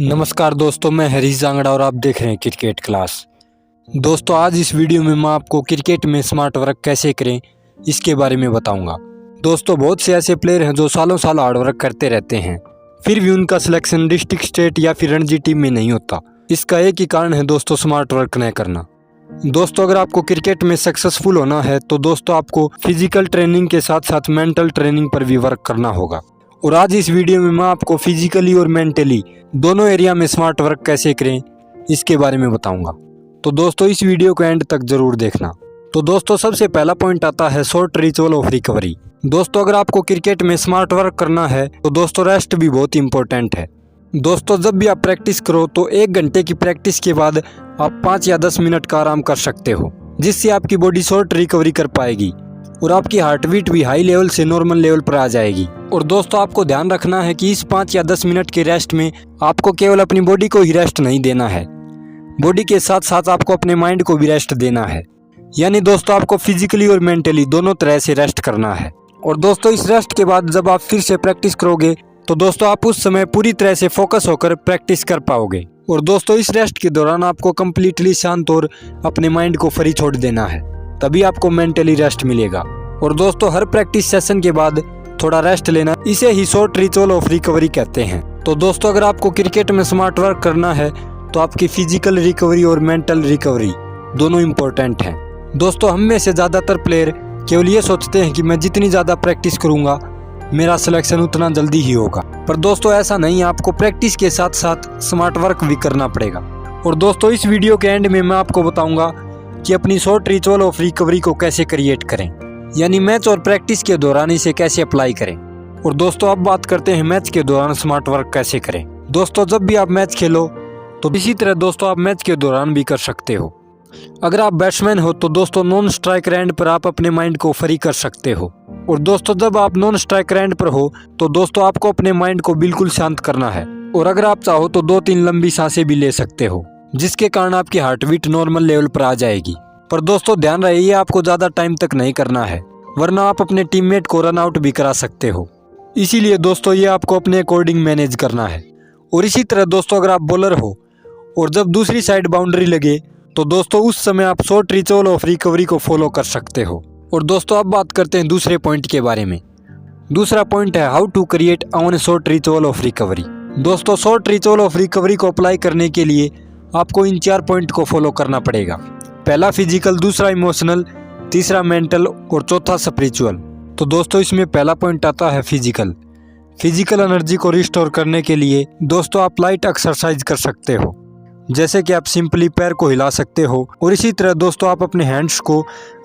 नमस्कार दोस्तों, मैं हरीश जांगड़ा और आप देख रहे हैं क्रिकेट क्लास। दोस्तों, आज इस वीडियो में मैं आपको क्रिकेट में स्मार्ट वर्क कैसे करें इसके बारे में बताऊंगा। दोस्तों, बहुत से ऐसे प्लेयर हैं जो सालों साल हार्ड वर्क करते रहते हैं, फिर भी उनका सिलेक्शन डिस्ट्रिक्ट, स्टेट या फिर रणजी टीम में नहीं होता। इसका एक ही कारण है दोस्तों, स्मार्ट वर्क न करना। दोस्तों, अगर आपको क्रिकेट में सक्सेसफुल होना है तो दोस्तों आपको फिजिकल ट्रेनिंग के साथ साथ मेंटल ट्रेनिंग पर भी वर्क करना होगा। और आज इस वीडियो में मैं आपको फिजिकली और मेंटली दोनों एरिया में स्मार्ट वर्क कैसे करें इसके बारे में बताऊंगा। तो दोस्तों, इस वीडियो को एंड तक जरूर देखना। तो दोस्तों, सबसे पहला पॉइंट आता है शॉर्ट रिचुअल ऑफ रिकवरी। दोस्तों, अगर आपको क्रिकेट में स्मार्ट वर्क करना है तो दोस्तों रेस्ट भी बहुत इंपॉर्टेंट है। दोस्तों, जब भी आप प्रैक्टिस करो तो 1 घंटे की प्रैक्टिस के बाद आप 5 या 10 मिनट का आराम कर सकते हो, जिससे आपकी बॉडी शॉर्ट रिकवरी कर पाएगी और आपकी हार्ट बीट भी हाई लेवल से नॉर्मल लेवल पर आ जाएगी। और दोस्तों, आपको ध्यान रखना है कि इस 5 या 10 मिनट के रेस्ट में आपको केवल अपनी बॉडी को ही रेस्ट नहीं देना है, बॉडी के साथ साथ आपको अपने माइंड को भी रेस्ट देना है। यानी दोस्तों, आपको फिजिकली और मेंटली दोनों तरह से रेस्ट करना है। और दोस्तों, इस रेस्ट के बाद जब आप फिर से प्रैक्टिस करोगे तो दोस्तों आप उस समय पूरी तरह से फोकस होकर प्रैक्टिस कर पाओगे। और दोस्तों, इस रेस्ट के दौरान आपको कम्प्लीटली शांत और अपने माइंड को फ्री छोड़ देना है, तभी आपको मेंटली रेस्ट मिलेगा। और दोस्तों, हर प्रैक्टिस सेशन के बाद थोड़ा रेस्ट लेना, इसे ही शॉर्ट रिचुअल ऑफ रिकवरी कहते हैं। तो दोस्तों, अगर आपको क्रिकेट में स्मार्ट वर्क करना है तो आपकी फिजिकल रिकवरी और मेंटल रिकवरी दोनों इंपॉर्टेंट हैं। दोस्तों, हम में से ज़्यादातर प्लेयर केवल ये सोचते हैं कि मैं जितनी ज़्यादा प्रैक्टिस करूँगा मेरा सिलेक्शन उतना जल्दी ही होगा, पर दोस्तों ऐसा नहीं, आपको प्रैक्टिस के साथ साथ स्मार्ट वर्क भी करना पड़ेगा। और दोस्तों, इस वीडियो के एंड में मैं आपको बताऊँगा कि अपनी शॉर्ट रिचुअल ऑफ रिकवरी को कैसे क्रिएट करें, यानी मैच और प्रैक्टिस के दौरान इसे कैसे अप्लाई करें। और दोस्तों, अब बात करते हैं मैच के दौरान स्मार्ट वर्क कैसे करें। दोस्तों, जब भी आप मैच खेलो तो इसी तरह दोस्तों आप मैच के दौरान भी कर सकते हो। अगर आप बैट्समैन हो तो दोस्तों नॉन स्ट्राइक एंड पर आप अपने माइंड को फ्री कर सकते हो। और दोस्तों, जब आप नॉन स्ट्राइक एंड पर हो तो दोस्तों आपको अपने माइंड को बिल्कुल शांत करना है। और अगर आप चाहो तो 2-3 लंबी सांसें भी ले सकते हो, जिसके कारण आपकी हार्ट बीट नॉर्मल लेवल पर आ जाएगी। पर दोस्तों ध्यान रहे, ये आपको ज़्यादा टाइम तक नहीं करना है, वरना आप अपने टीममेट को रन आउट भी करा सकते हो। इसीलिए दोस्तों ये आपको अपने अकॉर्डिंग मैनेज करना है। और इसी तरह दोस्तों, अगर आप बॉलर हो और जब दूसरी साइड बाउंड्री लगे तो दोस्तों उस समय आप शॉर्ट रिचुअल ऑफ रिकवरी को फॉलो कर सकते हो। और दोस्तों, अब बात करते हैं दूसरे पॉइंट के बारे में। दूसरा पॉइंट है how to create on short ritual of recovery. दोस्तों, शॉर्ट रिचुअल ऑफ रिकवरी को अप्लाई करने के लिए आपको इन 4 पॉइंट को फॉलो करना पड़ेगा। पहला फिजिकल, दूसरा इमोशनल, तीसरा मेंटल और चौथा स्पिरिचुअल। तो दोस्तों, इसमें पहला पॉइंट आता है फिजिकल। फिजिकल एनर्जी को रिस्टोर करने के लिए दोस्तों आप लाइट एक्सरसाइज कर सकते हो, जैसे कि आप सिंपली पैर को हिला सकते हो। और इसी तरह दोस्तों आप अपने हैंड्स को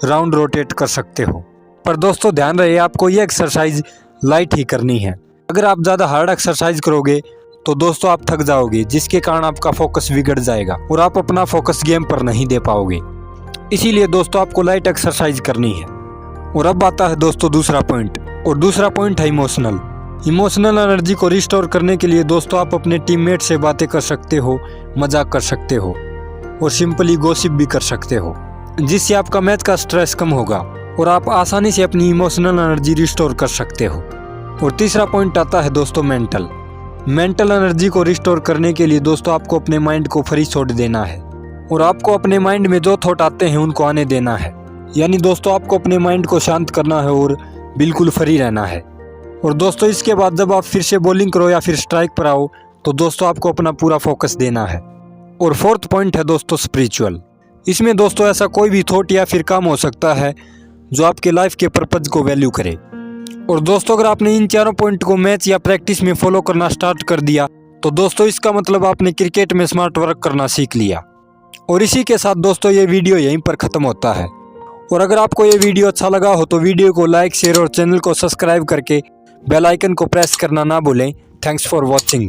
राउंड रोटेट कर सकते हो। पर दोस्तों ध्यान रहे, आपको ये एक्सरसाइज लाइट ही करनी है। अगर आप ज़्यादा हार्ड एक्सरसाइज करोगे तो दोस्तों आप थक जाओगे, जिसके कारण आपका फोकस बिगड़ जाएगा और आप अपना फोकस गेम पर नहीं दे पाओगे। इसीलिए दोस्तों आपको लाइट एक्सरसाइज करनी है। और अब आता है दोस्तों दूसरा पॉइंट, और दूसरा पॉइंट है इमोशनल। इमोशनल एनर्जी को रिस्टोर करने के लिए दोस्तों आप अपने टीममेट से बातें कर सकते हो, मजाक कर सकते हो और सिंपली गॉसिप भी कर सकते हो, जिससे आपका मैच का स्ट्रेस कम होगा और आप आसानी से अपनी इमोशनल एनर्जी रिस्टोर कर सकते हो। और तीसरा पॉइंट आता है दोस्तों मेंटल। मेंटल एनर्जी को रिस्टोर करने के लिए दोस्तों आपको अपने माइंड को फ्री छोड़ देना है और आपको अपने माइंड में जो थॉट आते हैं उनको आने देना है। यानी दोस्तों आपको अपने माइंड को शांत करना है और बिल्कुल फ्री रहना है। और दोस्तों, इसके बाद जब आप फिर से बॉलिंग करो या फिर स्ट्राइक पर आओ तो दोस्तों आपको अपना पूरा फोकस देना है। और फोर्थ पॉइंट है दोस्तों स्पिरिचुअल। इसमें दोस्तों ऐसा कोई भी थॉट या फिर काम हो सकता है जो आपके लाइफ के पर्पज को वैल्यू करे। और दोस्तों, अगर आपने इन 4 पॉइंट को मैच या प्रैक्टिस में फॉलो करना स्टार्ट कर दिया तो दोस्तों इसका मतलब आपने क्रिकेट में स्मार्ट वर्क करना सीख लिया। और इसी के साथ दोस्तों ये वीडियो यहीं पर ख़त्म होता है। और अगर आपको ये वीडियो अच्छा लगा हो तो वीडियो को लाइक, शेयर और चैनल को सब्सक्राइब करके बेल आइकन को प्रेस करना ना भूलें। Thanks for watching.